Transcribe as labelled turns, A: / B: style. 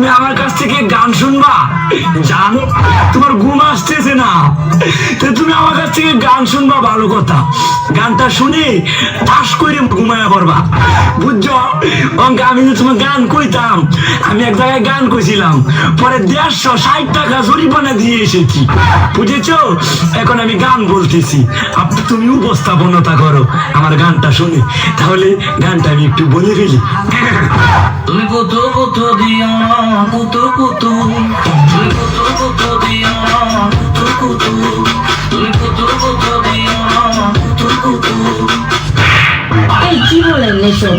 A: তুমি আমার কাছ থেকে গান শুনবা? জান, তোমার ঘুম আসতেছে না, তো তুমি আমার কাছ থেকে গান শুনবা, ভালো কথা। গানটা শুনে ঠাস করে ঘুমায়া পড়বা, বুঝছো? অঙ্কে আমি যে তোমার গান কইতাম, আমি এক জায়গায় গান কইছিলাম, পরে 150 টাকা জরিমানা দিয়ে এসেছি, বুঝেছো? এখন আমি গান বলতেছি, আপনি তুমি উপস্থাপনতা করো আমার গানটা শুনে। তাহলে গানটা আমি একটু বলে ফেলি।
B: তুমি কত কত দিও না, কত কত, তুমি কত কত দিও না, কত কত, তুমি কত কত দিও না, কত কত।
C: এই কি বলেন এসব?